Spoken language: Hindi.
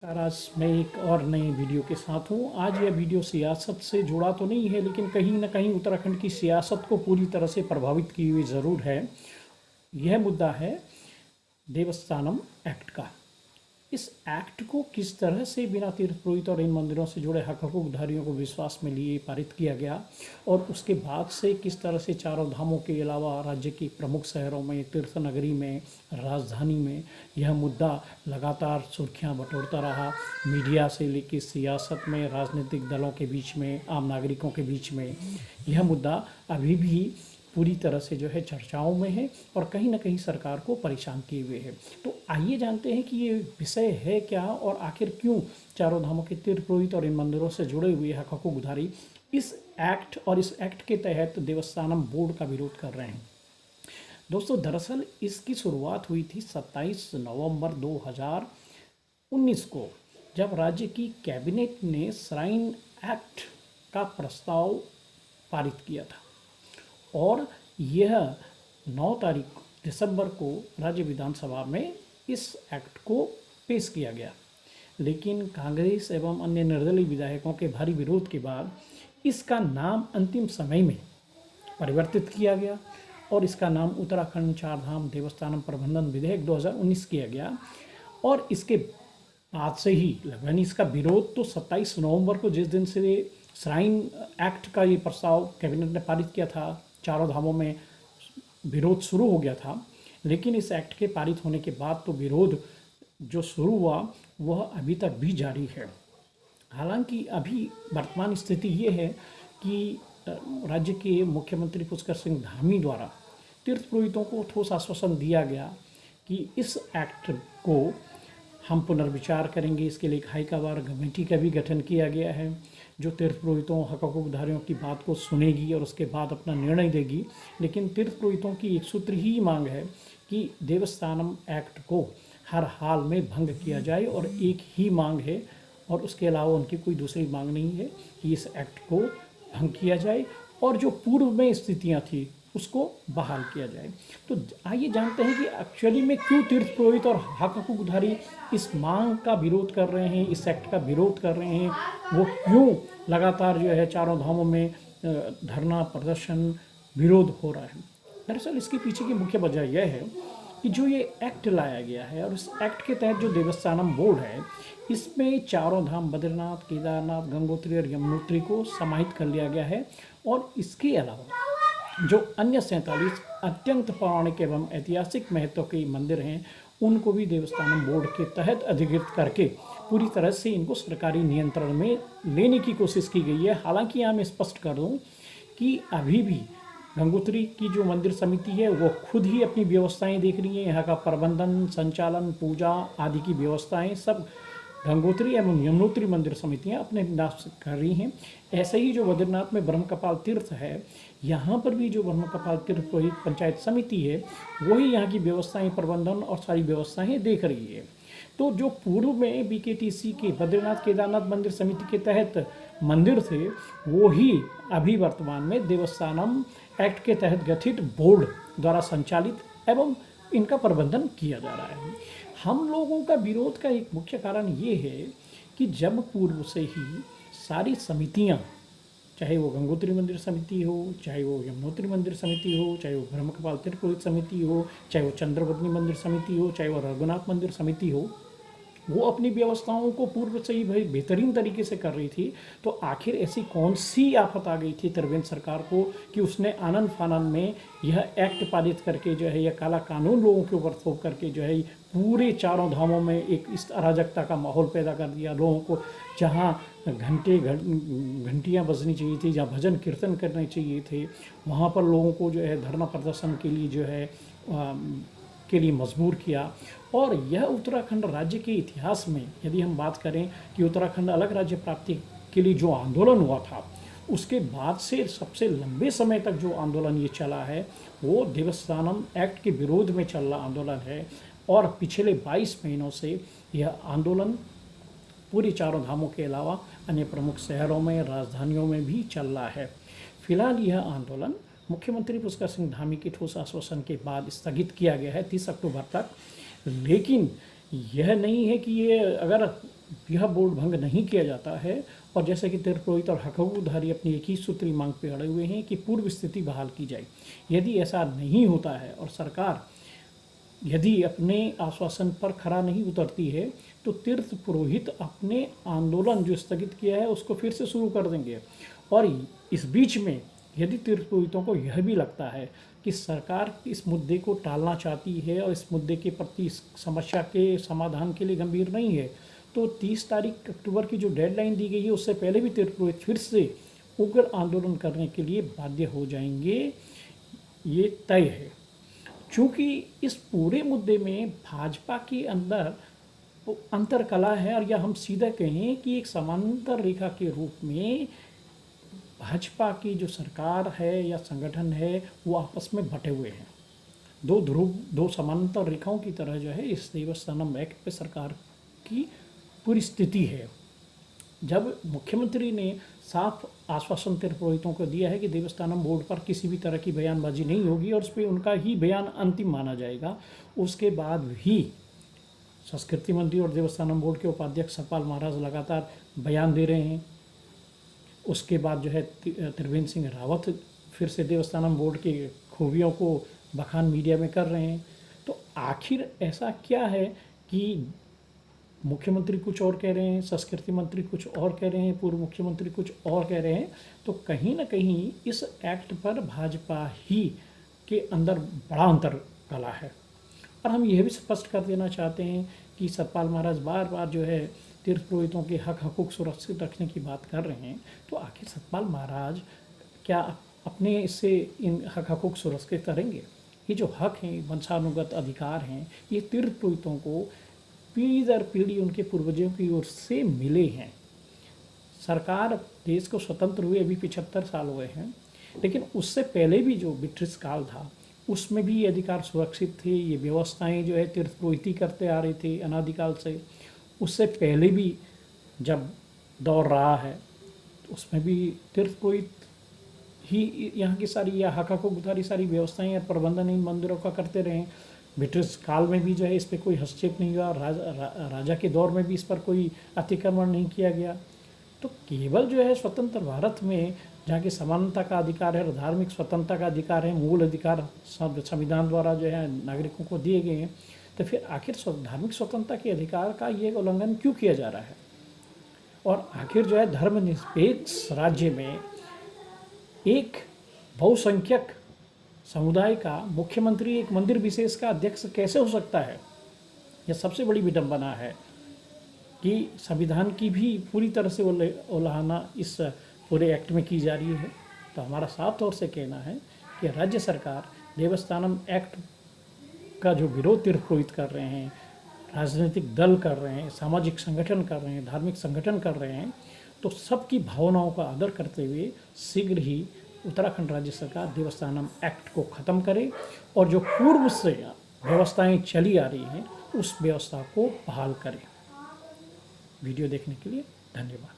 आज मैं एक और नई वीडियो के साथ हूँ। आज यह वीडियो सियासत से जुड़ा तो नहीं है, लेकिन कहीं ना कहीं उत्तराखंड की सियासत को पूरी तरह से प्रभावित की हुई ज़रूर है। यह मुद्दा है देवस्थानम एक्ट का। इस एक्ट को किस तरह से बिना तीर्थ पुरोहित और इन मंदिरों से जुड़े हक हकूकधारियों को विश्वास में लिए पारित किया गया, और उसके बाद से किस तरह से चारों धामों के अलावा राज्य के प्रमुख शहरों में, तीर्थ नगरी में, राजधानी में यह मुद्दा लगातार सुर्खियां बटोरता रहा। मीडिया से लेकर सियासत में, राजनीतिक दलों के बीच में, आम नागरिकों के बीच में यह मुद्दा अभी भी पूरी तरह से जो है चर्चाओं में है और कहीं ना कहीं सरकार को परेशान किए हुए है। तो आइए जानते हैं कि ये विषय है क्या और आखिर क्यों चारों धामों के तीर्थ पुरोहित और इन मंदिरों से जुड़े हुए हक हकूकधारी इस एक्ट और इस एक्ट के तहत देवस्थानम बोर्ड का विरोध कर रहे हैं। दोस्तों, दरअसल इसकी शुरुआत हुई थी 27 नवंबर 2019 को, जब राज्य की कैबिनेट ने श्राइन एक्ट का प्रस्ताव पारित किया था और यह 9 तारीख दिसंबर को राज्य विधानसभा में इस एक्ट को पेश किया गया। लेकिन कांग्रेस एवं अन्य निर्दलीय विधायकों के भारी विरोध के बाद इसका नाम अंतिम समय में परिवर्तित किया गया और इसका नाम उत्तराखंड चारधाम देवस्थानम प्रबंधन विधेयक 2019 किया गया। और इसके बाद से ही लगभग इसका विरोध तो 27 नवंबर को, जिस दिन से श्राइन एक्ट का ये प्रस्ताव कैबिनेट ने पारित किया था, चारों धामों में विरोध शुरू हो गया था। लेकिन इस एक्ट के पारित होने के बाद तो विरोध जो शुरू हुआ वह अभी तक भी जारी है। हालांकि अभी वर्तमान स्थिति ये है कि राज्य के मुख्यमंत्री पुष्कर सिंह धामी द्वारा तीर्थ पुरोहितों को ठोस आश्वासन दिया गया कि इस एक्ट को हम पुनर्विचार करेंगे। इसके लिए एक हाईकमान कमेटी का भी गठन किया गया है जो तीर्थ पुरोहितों हक हकूकधारियों की बात को सुनेगी और उसके बाद अपना निर्णय देगी। लेकिन तीर्थ पुरोहितों की एक सूत्र ही मांग है कि देवस्थानम एक्ट को हर हाल में भंग किया जाए, और एक ही मांग है और उसके अलावा उनकी कोई दूसरी मांग नहीं है कि इस एक्ट को भंग किया जाए और जो पूर्व में स्थितियाँ थी उसको बहाल किया जाए। तो आइए जानते हैं कि एक्चुअली में क्यों तीर्थ पुरोहित और हक हकूकधारी इस मांग का विरोध कर रहे हैं, इस एक्ट का विरोध कर रहे हैं। वो क्यों लगातार जो है चारों धामों में धरना प्रदर्शन विरोध हो रहा है। दरअसल इसके पीछे की मुख्य वजह यह है कि जो ये एक्ट लाया गया है और इस एक्ट के तहत जो देवस्थानम बोर्ड है, इसमें चारों धाम बद्रीनाथ, केदारनाथ, गंगोत्री और यमुनोत्री को समाहित कर लिया गया है। और इसके अलावा जो अन्य 47 अत्यंत पौराणिक एवं ऐतिहासिक महत्व के मंदिर हैं, उनको भी देवस्थानम बोर्ड के तहत अधिकृत करके पूरी तरह से इनको सरकारी नियंत्रण में लेने की कोशिश की गई है। हालांकि यहाँ मैं स्पष्ट कर दूँ कि अभी भी गंगोत्री की जो मंदिर समिति है वो खुद ही अपनी व्यवस्थाएं देख रही है। यहाँ का प्रबंधन, संचालन, पूजा आदि की व्यवस्थाएं सब गंगोत्री एवं यमुनोत्री मंदिर समितियां अपने नाम से कर रही हैं। ऐसे ही जो बद्रीनाथ में ब्रह्मकपाल तीर्थ है, यहाँ पर भी जो ब्रह्मकपाल तीर्थ पुरोहित पंचायत समिति है वही यहाँ की व्यवस्थाएं, प्रबंधन और सारी व्यवस्थाएं देख रही है। तो जो पूर्व में बीकेटीसी के बद्रीनाथ केदारनाथ मंदिर समिति के तहत मंदिर थे, वो ही अभी वर्तमान में देवस्थानम एक्ट के तहत गठित बोर्ड द्वारा संचालित एवं इनका प्रबंधन किया जा रहा है। हम लोगों का विरोध का एक मुख्य कारण ये है कि जब पूर्व से ही सारी समितियां, चाहे वो गंगोत्री मंदिर समिति हो, चाहे वो यमुनोत्री मंदिर समिति हो, चाहे वो ब्रह्मकपाल तीर्थ पुरोहित समिति हो, चाहे वो चंद्रवदनी मंदिर समिति हो, चाहे वो रघुनाथ मंदिर समिति हो, वो अपनी व्यवस्थाओं को पूर्व से ही भाई बेहतरीन तरीके से कर रही थी। तो आखिर ऐसी कौन सी आफत आ गई थी त्रिवेंद्र सरकार को कि उसने आनंद फानंद में यह एक्ट पारित करके जो है यह काला कानून लोगों के ऊपर थोप करके जो है पूरे चारों धामों में एक इस अराजकता का माहौल पैदा कर दिया। लोगों को जहाँ घंटियाँ बजनी चाहिए थी, जहाँ भजन कीर्तन करने चाहिए थे, वहाँ पर लोगों को जो है धरना प्रदर्शन के लिए जो है के लिए मजबूर किया। और यह उत्तराखंड राज्य के इतिहास में यदि हम बात करें कि उत्तराखंड अलग राज्य प्राप्ति के लिए जो आंदोलन हुआ था, उसके बाद से सबसे लंबे समय तक जो आंदोलन ये चला है वो देवस्थानम एक्ट के विरोध में चल रहा आंदोलन है। और पिछले 22 महीनों से यह आंदोलन पूरी चारों धामों के अलावा अन्य प्रमुख शहरों में, राजधानियों में भी चल रहा है। फिलहाल यह आंदोलन मुख्यमंत्री पुष्कर सिंह धामी के ठोस आश्वासन के बाद स्थगित किया गया है 30 अक्टूबर तक। लेकिन यह नहीं है कि ये अगर यह बोर्ड भंग नहीं किया जाता है और जैसे कि तीर्थपुरोहित और हकूकधारी अपनी एक ही सूत्री मांग पे अड़े हुए हैं कि पूर्व स्थिति बहाल की जाए। यदि ऐसा नहीं होता है और सरकार यदि अपने आश्वासन पर खरा नहीं उतरती है तो तीर्थ पुरोहित अपने आंदोलन जो स्थगित किया है उसको फिर से शुरू कर देंगे। और इस बीच में यदि तीर्थ पुरोहितों को यह भी लगता है कि सरकार इस मुद्दे को टालना चाहती है और इस मुद्दे के प्रति इस समस्या के समाधान के लिए गंभीर नहीं है, तो 30 तारीख अक्टूबर की जो डेडलाइन दी गई है उससे पहले भी तीर्थ पुरोहित फिर से उग्र आंदोलन करने के लिए बाध्य हो जाएंगे, ये तय है। चूँकि इस पूरे मुद्दे में भाजपा के अंदर अंतर कला है, और या हम सीधा कहें कि एक समांतर रेखा के रूप में भाजपा की जो सरकार है या संगठन है वो आपस में बटे हुए हैं। दो ध्रुव, दो समांतर रेखाओं की तरह जो है इस देवस्थानम एक्ट पे सरकार की पूरी स्थिति है। जब मुख्यमंत्री ने साफ आश्वासन तीर्थपुरोहितों को दिया है कि देवस्थानम बोर्ड पर किसी भी तरह की बयानबाजी नहीं होगी और उस पर उनका ही बयान अंतिम माना जाएगा, उसके बाद भी संस्कृति मंत्री और देवस्थानम बोर्ड के उपाध्यक्ष सतपाल महाराज लगातार बयान दे रहे हैं। उसके बाद जो है त्रिवेंद्र सिंह रावत फिर से देवस्थानम बोर्ड की खूबियों को बखान मीडिया में कर रहे हैं। तो आखिर ऐसा क्या है कि मुख्यमंत्री कुछ और कह रहे हैं, संस्कृति मंत्री कुछ और कह रहे हैं, पूर्व मुख्यमंत्री कुछ और कह रहे हैं, तो कहीं ना कहीं इस एक्ट पर भाजपा ही के अंदर बड़ा अंतर कला है। और हम यह भी स्पष्ट कर देना चाहते हैं कि सतपाल महाराज बार बार जो है तीर्थ पुरोहितों के हक हकूक सुरक्षित रखने की बात कर रहे हैं, तो आखिर सतपाल महाराज क्या अपने इससे इन हक हकूक सुरक्षित करेंगे? ये जो हक हैं, वंशानुगत अधिकार हैं, ये तीर्थ पुरोहितों को पीढ़ी दर पीढ़ी उनके पूर्वजों की ओर से मिले हैं। सरकार देश को स्वतंत्र हुए अभी 75 साल हुए हैं, लेकिन उससे पहले भी जो ब्रिटिश काल था उसमें भी ये अधिकार सुरक्षित थे। ये व्यवस्थाएं जो है तीर्थ पुरोहिती करते आ रहे थे अनादिकाल से। उससे पहले भी जब दौर रहा है उसमें भी तीर्थ पुरोहित ही यहाँ की सारी या हक हकूक सारी व्यवस्थाएं या प्रबंधन इन मंदिरों का करते रहे। ब्रिटिश काल में भी जो है इस पर कोई हस्तक्षेप नहीं हुआ, राजा के दौर में भी इस पर कोई अतिक्रमण नहीं किया गया। तो केवल जो है स्वतंत्र भारत में जहाँ की समानता का अधिकार है और धार्मिक स्वतंत्रता का अधिकार है, मूल अधिकार संविधान द्वारा जो है नागरिकों को दिए गए हैं, तो फिर आखिर धार्मिक स्वतंत्रता के अधिकार का ये उल्लंघन क्यों किया जा रहा है? और आखिर जो है धर्मनिरपेक्ष राज्य में एक बहुसंख्यक समुदाय का मुख्यमंत्री एक मंदिर विशेष का अध्यक्ष कैसे हो सकता है? यह सबसे बड़ी विडंबना है कि संविधान की भी पूरी तरह से उल्लंघना इस पूरे एक्ट में की जा रही है। तो हमारा साफ तौर से कहना है कि राज्य सरकार देवस्थानम एक्ट का जो विरोध तीर्थ पुरोहित कर रहे हैं, राजनीतिक दल कर रहे हैं, सामाजिक संगठन कर रहे हैं, धार्मिक संगठन कर रहे हैं, तो सबकी भावनाओं का आदर करते हुए शीघ्र ही उत्तराखंड राज्य सरकार देवस्थानम एक्ट को ख़त्म करे और जो पूर्व से व्यवस्थाएं चली आ रही हैं उस व्यवस्था को बहाल करे। वीडियो देखने के लिए धन्यवाद।